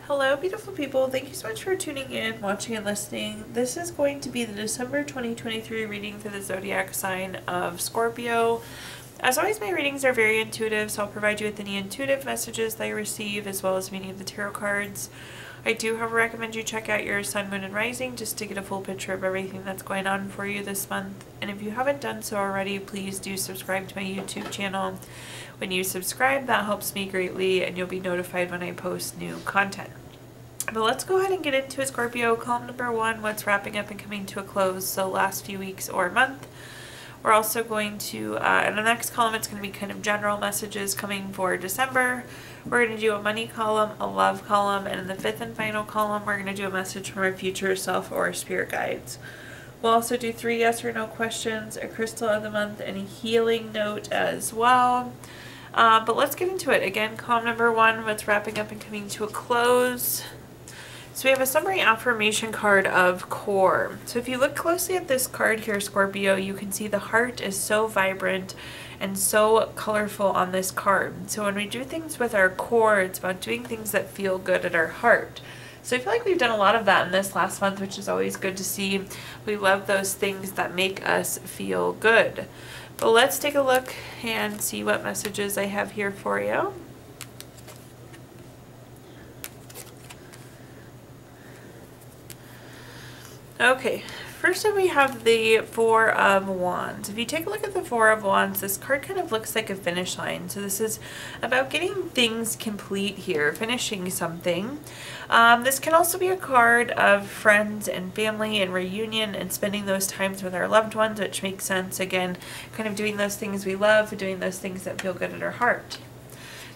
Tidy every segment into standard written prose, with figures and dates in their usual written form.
Hello, beautiful people. Thank you so much for tuning in, watching, and listening. This is going to be the December 2023 reading for the zodiac sign of Scorpio. As always, my readings are very intuitive, so I'll provide you with any intuitive messages that I receive, as well as meaning of the tarot cards. I do, however, recommend you check out your sun, moon, and rising just to get a full picture of everything that's going on for you this month. And if you haven't done so already, please do subscribe to my YouTube channel. When you subscribe, that helps me greatly, and you'll be notified when I post new content. But let's go ahead and get into it, Scorpio. Column number 1, what's wrapping up and coming to a close, so last few weeks or month. We're also going to, in the next column, it's going to be kind of general messages coming for December. We're going to do a money column, a love column, and in the 5th and final column, we're going to do a message from our future self or spirit guides. We'll also do 3 yes or no questions, a crystal of the month, and a healing note as well. But let's get into it. Again, column number 1, what's wrapping up and coming to a close. So we have a summary affirmation card of core. So if you look closely at this card here, Scorpio, you can see the heart is so vibrant and so colorful on this card. So when we do things with our core, it's about doing things that feel good at our heart. So I feel like we've done a lot of that in this last month, which is always good to see. We love those things that make us feel good. But let's take a look and see what messages I have here for you. Okay, first up we have the 4 of Wands. If you take a look at the 4 of Wands, this card kind of looks like a finish line. So this is about getting things complete here, finishing something. This can also be a card of friends and family and reunion and spending those times with our loved ones, which makes sense. Again, kind of doing those things we love, doing those things that feel good at our heart.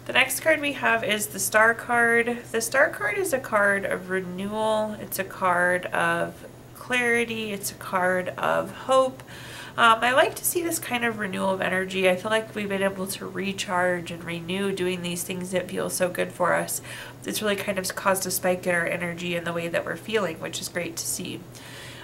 The next card we have is the Star card. The Star card is a card of renewal. It's a card of clarity. It's a card of hope. I like to see this kind of renewal of energy. I feel like we've been able to recharge and renew doing these things that feel so good for us. It's really kind of caused a spike in our energy and the way that we're feeling, which is great to see.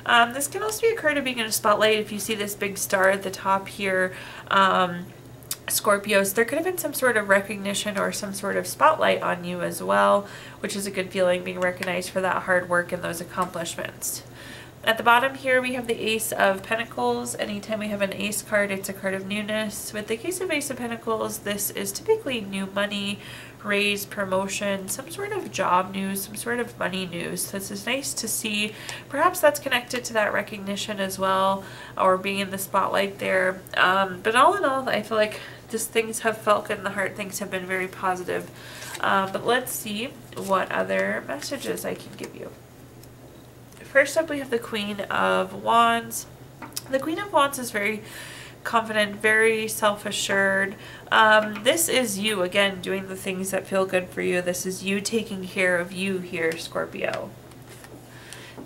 This can also be a card of being in a spotlight. If you see this big star at the top here, Scorpios, there could have been some sort of recognition or some sort of spotlight on you as well, which is a good feeling, being recognized for that hard work and those accomplishments. At the bottom here, we have the Ace of Pentacles. Anytime we have an Ace card, it's a card of newness. With the case of Ace of Pentacles, this is typically new money, raise, promotion, some sort of job news, some sort of money news. So this is nice to see. Perhaps that's connected to that recognition as well, or being in the spotlight there. But all in all, I feel like just things have felt good in the heart. Things have been very positive. But let's see what other messages I can give you. First up, we have the Queen of Wands. The Queen of Wands is very confident, very self-assured. This is you, again, doing the things that feel good for you. This is you taking care of you here, Scorpio.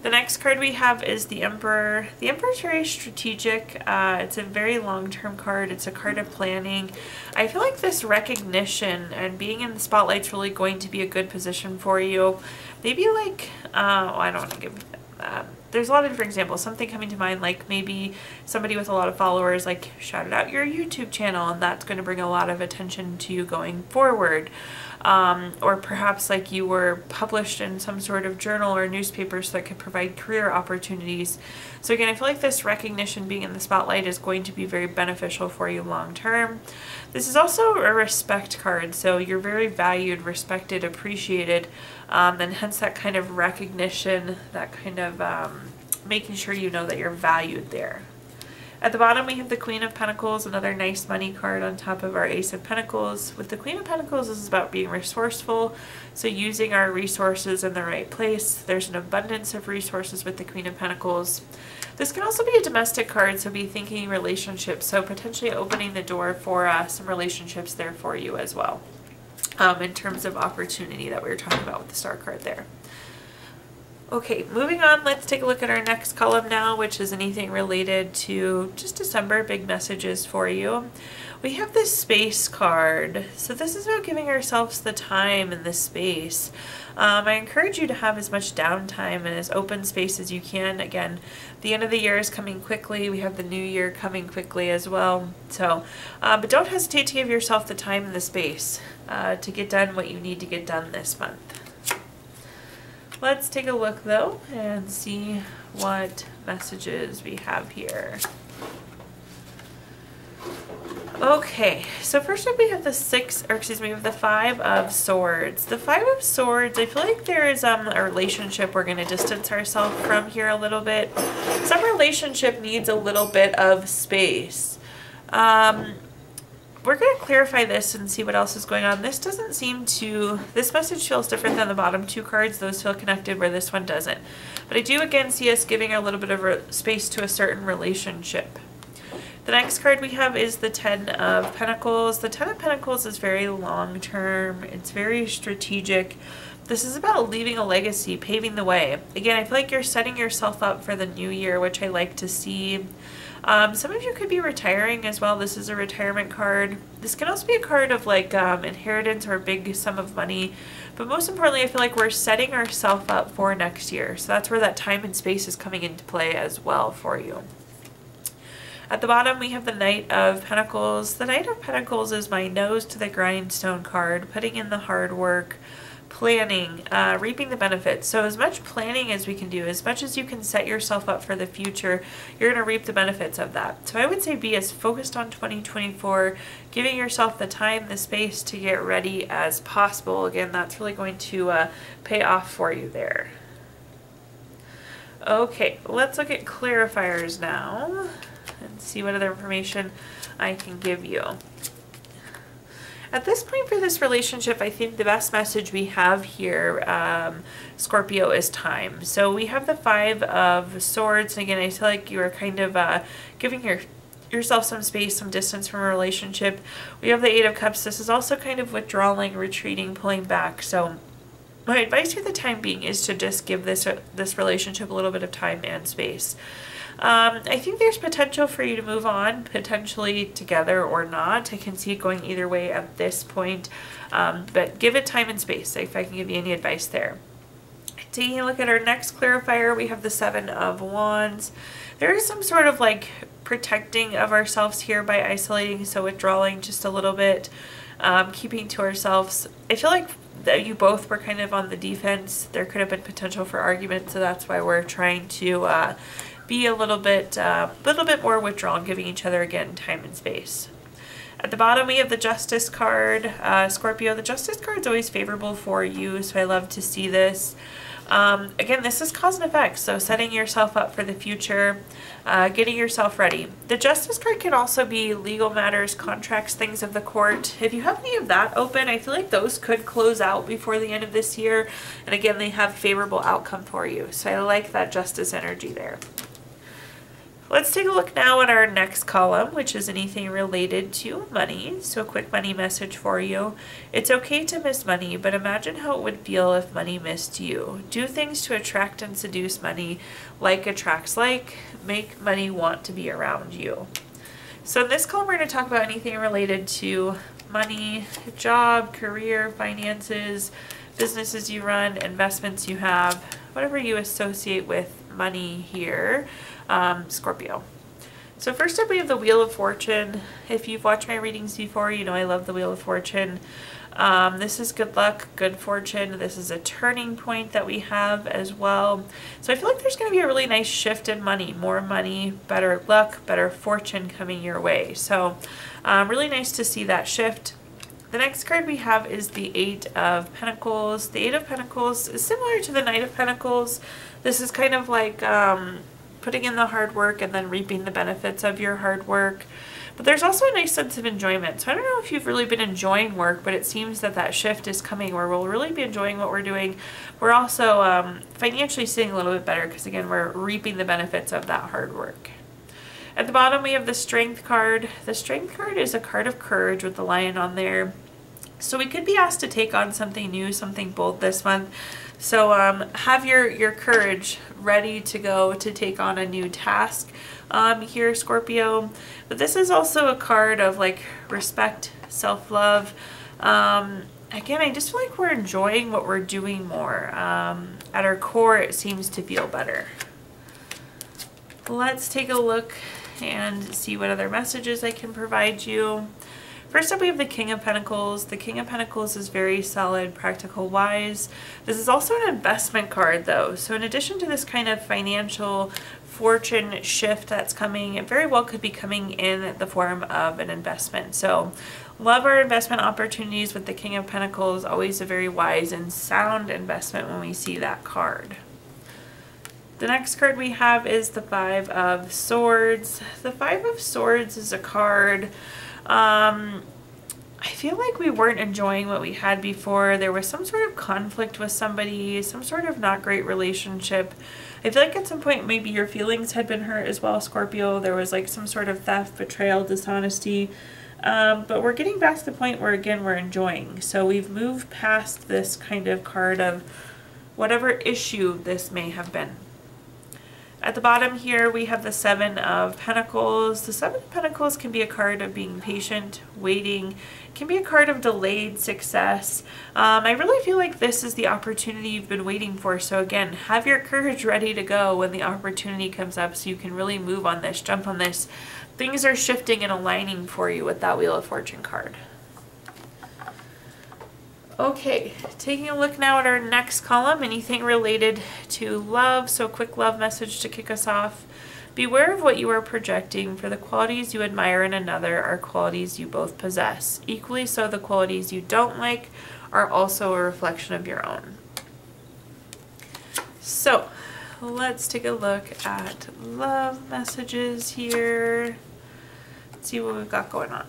The next card we have is the Emperor. The Emperor is very strategic. It's a very long-term card. It's a card of planning. I feel like this recognition and being in the spotlight is really going to be a good position for you. Maybe like, I don't want to give... there's a lot of different examples. Something coming to mind, like maybe somebody with a lot of followers like shouted out your YouTube channel, and that's going to bring a lot of attention to you going forward. Or perhaps like you were published in some sort of journal or newspaper, so that could provide career opportunities. So again, I feel like this recognition, being in the spotlight, is going to be very beneficial for you long term. This is also a respect card, so you're very valued, respected, appreciated, and hence that kind of recognition, that kind of making sure you know that you're valued there. At the bottom, we have the Queen of Pentacles, another nice money card on top of our Ace of Pentacles. With the Queen of Pentacles, this is about being resourceful, so using our resources in the right place. There's an abundance of resources with the Queen of Pentacles. This can also be a domestic card, so be thinking relationships, so potentially opening the door for some relationships there for you as well, in terms of opportunity that we were talking about with the Star card there. Okay, moving on, let's take a look at our next column now, which is anything related to just December, big messages for you. We have this Space card. So this is about giving ourselves the time and the space. I encourage you to have as much downtime and as open space as you can. Again, the end of the year is coming quickly. We have the new year coming quickly as well. So, but don't hesitate to give yourself the time and the space to get done what you need to get done this month. Let's take a look though and see what messages we have here. Okay, so first up we have the we have the Five of Swords. The Five of Swords, I feel like there is a relationship we're going to distance ourselves from here a little bit. Some relationship needs a little bit of space. We're going to clarify this and see what else is going on. This message feels different than the bottom two cards. Those feel connected where this one doesn't. But I do again see us giving a little bit of space to a certain relationship. The next card we have is the Ten of Pentacles. The Ten of Pentacles is very long-term. It's very strategic. This is about leaving a legacy, paving the way. Again, I feel like you're setting yourself up for the new year, which I like to see. Some of you could be retiring as well. This is a retirement card. This can also be a card of like inheritance or a big sum of money. But most importantly, I feel like we're setting ourselves up for next year. So that's where that time and space is coming into play as well for you. At the bottom, we have the Knight of Pentacles. The Knight of Pentacles is my nose to the grindstone card, putting in the hard work, planning, reaping the benefits. So as much planning as we can do, as much as you can set yourself up for the future, you're going to reap the benefits of that. So I would say be as focused on 2024, giving yourself the time, the space to get ready as possible. Again, that's really going to pay off for you there. Okay, let's look at clarifiers now and see what other information I can give you. At this point for this relationship, I think the best message we have here, Scorpio, is time. So we have the Five of Swords. And again, I feel like you are kind of giving yourself some space, some distance from a relationship. We have the Eight of Cups. This is also kind of withdrawing, retreating, pulling back. So my advice for the time being is to just give this relationship a little bit of time and space. I think there's potential for you to move on, potentially together or not. I can see it going either way at this point, but give it time and space, if I can give you any advice there. Taking a look at our next clarifier, we have the Seven of Wands. There is some sort of like protecting of ourselves here by isolating, so withdrawing just a little bit, keeping to ourselves. I feel like that you both were kind of on the defense. There could have been potential for argument, so that's why we're trying to be a little bit more withdrawn, giving each other again time and space. At the bottom we have the Justice card. Scorpio, the Justice card is always favorable for you, so I love to see this. Again, this is cause and effect, so setting yourself up for the future, getting yourself ready. The Justice card can also be legal matters, contracts, things of the court. If you have any of that open, I feel like those could close out before the end of this year, and again, they have favorable outcome for you, so I like that Justice energy there. Let's take a look now at our next column, which is anything related to money. So a quick money message for you. It's okay to miss money, but imagine how it would feel if money missed you. Do things to attract and seduce money. Like attracts like. Make money want to be around you. So in this column, we're going to talk about anything related to money, job, career, finances, businesses you run, investments you have, whatever you associate with money here. Scorpio. So first up we have the Wheel of Fortune. If you've watched my readings before, you know I love the Wheel of Fortune. This is good luck, good fortune. This is a turning point that we have as well. So I feel like there's going to be a really nice shift in money, more money, better luck, better fortune coming your way. So really nice to see that shift. The next card we have is the Eight of Pentacles. The Eight of Pentacles is similar to the Knight of Pentacles. This is kind of like putting in the hard work and then reaping the benefits of your hard work. But there's also a nice sense of enjoyment. So I don't know if you've really been enjoying work, but it seems that that shift is coming where we'll really be enjoying what we're doing. We're also financially sitting a little bit better because, again, we're reaping the benefits of that hard work. At the bottom, we have the Strength card. The Strength card is a card of courage with the lion on there. So we could be asked to take on something new, something bold this month. So have your courage ready to go to take on a new task here, Scorpio. But this is also a card of like respect, self-love. Again, I just feel like we're enjoying what we're doing more. At our core, it seems to feel better. Let's take a look and see what other messages I can provide you. First up, we have the King of Pentacles. The King of Pentacles is very solid, practical, wise. This is also an investment card though. So in addition to this kind of financial fortune shift that's coming, it very well could be coming in the form of an investment. So love our investment opportunities with the King of Pentacles. Always a very wise and sound investment when we see that card. The next card we have is the Five of Swords. The Five of Swords is a card, I feel like we weren't enjoying what we had before. There was some sort of conflict with somebody, some sort of not great relationship. I feel like at some point maybe your feelings had been hurt as well, Scorpio. There was like some sort of theft, betrayal, dishonesty. But we're getting back to the point where, again, we're enjoying. So we've moved past this kind of card of whatever issue this may have been. At the bottom here, we have the Seven of Pentacles. The Seven of Pentacles can be a card of being patient, waiting. It can be a card of delayed success. I really feel like this is the opportunity you've been waiting for. So again, have your courage ready to go when the opportunity comes up so you can really move on this, jump on this. Things are shifting and aligning for you with that Wheel of Fortune card. Okay, taking a look now at our next column, anything related to love. So a quick love message to kick us off. Beware of what you are projecting, for the qualities you admire in another are qualities you both possess. Equally so, the qualities you don't like are also a reflection of your own. So let's take a look at love messages here. Let's see what we've got going on.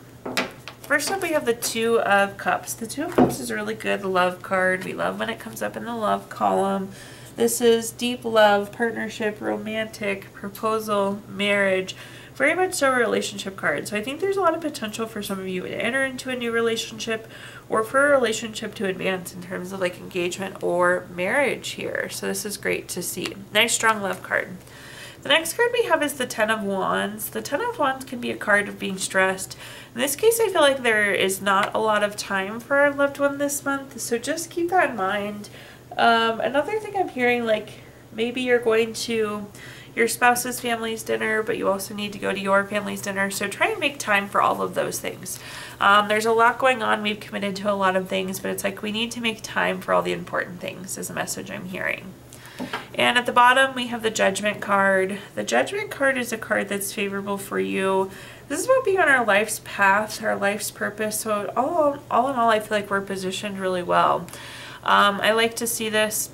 First up, we have the Two of Cups. The Two of Cups is a really good love card. We love when it comes up in the love column. This is deep love, partnership, romantic, proposal, marriage. Very much so a relationship card. So I think there's a lot of potential for some of you to enter into a new relationship or for a relationship to advance in terms of like engagement or marriage here. So this is great to see. Nice, strong love card. The next card we have is the Ten of Wands. The Ten of Wands can be a card of being stressed. In this case, I feel like there is not a lot of time for our loved one this month, so just keep that in mind. Another thing I'm hearing, like maybe you're going to your spouse's family's dinner, but you also need to go to your family's dinner, so try and make time for all of those things. There's a lot going on. We've committed to a lot of things, but it's like we need to make time for all the important things is a message I'm hearing. And at the bottom, we have the Judgment card. The Judgment card is a card that's favorable for you. This is about being on our life's path, our life's purpose. So all in all, I feel like we're positioned really well. I like to see this.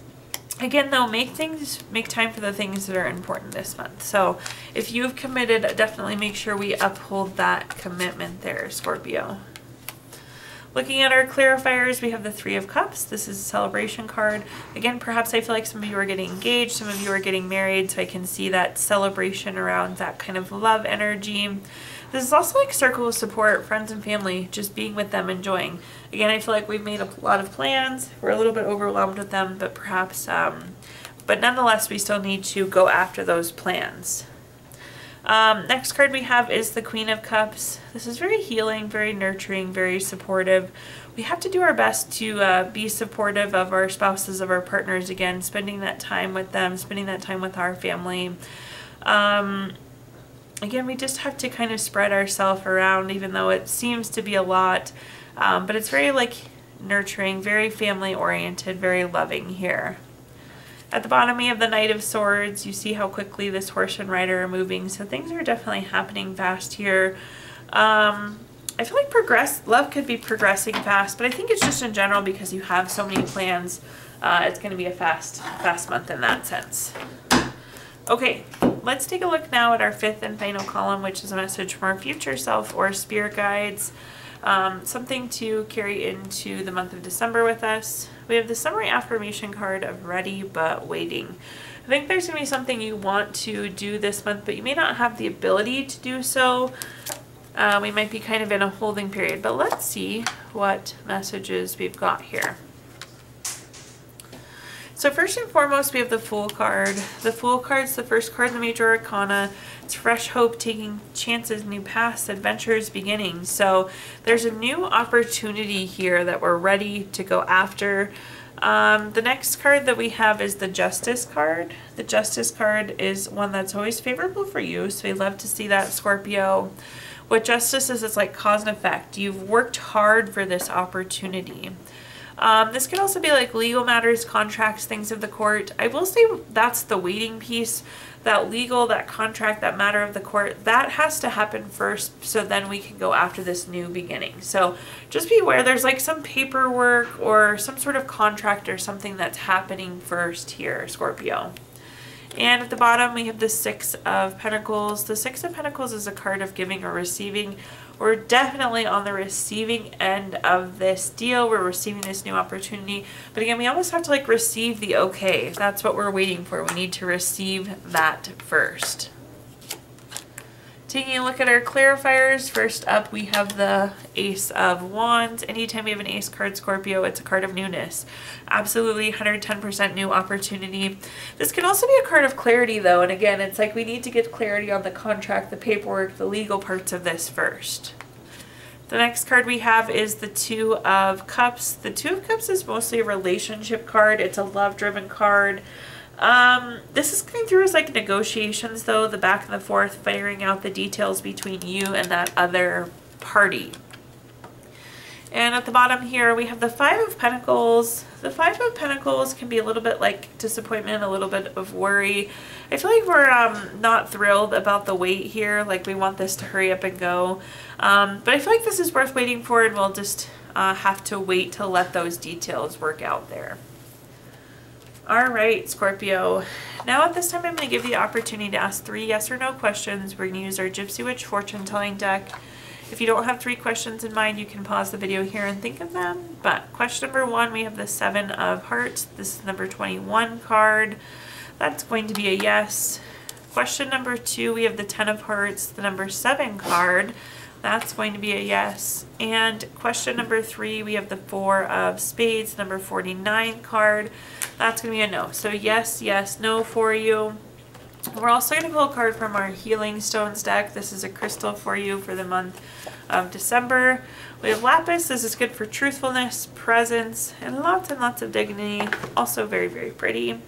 Again, though, make time for the things that are important this month. So if you've committed, definitely make sure we uphold that commitment there, Scorpio. Looking at our clarifiers, we have the Three of Cups. This is a celebration card. Again, perhaps I feel like some of you are getting engaged, some of you are getting married, so I can see that celebration around that kind of love energy. This is also like circle of support, friends and family, just being with them, enjoying. Again, I feel like we've made a lot of plans. We're a little bit overwhelmed with them, but perhaps, but nonetheless, we still need to go after those plans. Next card we have is the Queen of Cups. This is very healing, very nurturing, very supportive. We have to do our best to be supportive of our spouses, of our partners, again, spending that time with them, spending that time with our family. Again, we just have to kind of spread ourselves around, even though it seems to be a lot, but it's very like nurturing, very family oriented, very loving here. At the bottom, we have the Knight of Swords. You see how quickly this horse and rider are moving, so things are definitely happening fast here. I feel like love could be progressing fast, but I think it's just in general because you have so many plans. It's going to be a fast month in that sense. Okay, let's take a look now at our fifth and final column, which is a message from our future self or spirit guides. Something to carry into the month of December with us. We have the summary affirmation card of ready but waiting. I think there's going to be something you want to do this month, but you may not have the ability to do so. We might be kind of in a holding period, but let's see what messages we've got here. So first and foremost, we have the Fool card. The Fool card is the first card in the Major Arcana. It's fresh hope, taking chances, new paths, adventures, beginnings. So there's a new opportunity here that we're ready to go after. The next card that we have is the Justice card. The Justice card is one that's always favorable for you, so we love to see that, Scorpio. What Justice is, it's like cause and effect. You've worked hard for this opportunity. This could also be like legal matters, contracts, things of the court. I will say that's the waiting piece. That legal, that contract, that matter of the court, that has to happen first, so then we can go after this new beginning. So just be aware there's like some paperwork or some sort of contract or something that's happening first here, Scorpio. And at the bottom, we have the Six of Pentacles. The Six of Pentacles is a card of giving or receiving. We're definitely on the receiving end of this deal. We're receiving this new opportunity. But again, we almost have to like receive the okay. That's what we're waiting for. We need to receive that first. Taking a look at our clarifiers, first up we have the Ace of Wands. Anytime we have an ace card, Scorpio, it's a card of newness. Absolutely 110% new opportunity. This can also be a card of clarity though, and again, it's like we need to get clarity on the contract, the paperwork, the legal parts of this first. The next card we have is the Two of Cups. The Two of Cups is mostly a relationship card. It's a love-driven card. This is coming through as like negotiations though, the back and the forth, figuring out the details between you and that other party. And at the bottom here we have the Five of Pentacles. The Five of Pentacles can be a little bit like disappointment, a little bit of worry. I feel like we're not thrilled about the wait here, like we want this to hurry up and go. But I feel like this is worth waiting for, and we'll just have to wait to let those details work out there. All right, Scorpio. Now at this time, I'm going to give you the opportunity to ask 3 yes or no questions. We're going to use our Gypsy Witch fortune telling deck. If you don't have 3 questions in mind, you can pause the video here and think of them. But question number 1, we have the Seven of Hearts. This is number 21 card. That's going to be a yes. Question number 2, we have the 10 of Hearts, the number 7 card. That's going to be a yes. And question number 3, we have the Four of Spades, number 49 card. That's going to be a no. So yes, yes, no for you. We're also going to pull a card from our Healing Stones deck. This is a crystal for you for the month of December. We have Lapis. This is good for truthfulness, presence, and lots of dignity. Also very, very pretty.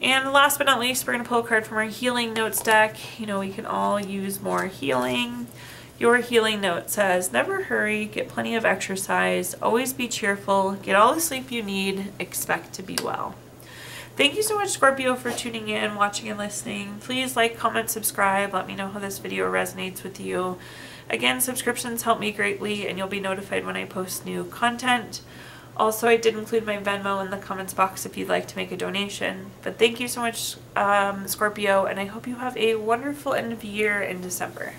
And last but not least, we're going to pull a card from our Healing Notes deck. You know, we can all use more healing. Your healing note says, never hurry, get plenty of exercise, always be cheerful, get all the sleep you need, expect to be well. Thank you so much, Scorpio, for tuning in, watching, and listening. Please like, comment, subscribe. Let me know how this video resonates with you. Again, subscriptions help me greatly, and you'll be notified when I post new content. Also, I did include my Venmo in the comments box if you'd like to make a donation. But thank you so much, Scorpio, and I hope you have a wonderful end of year in December.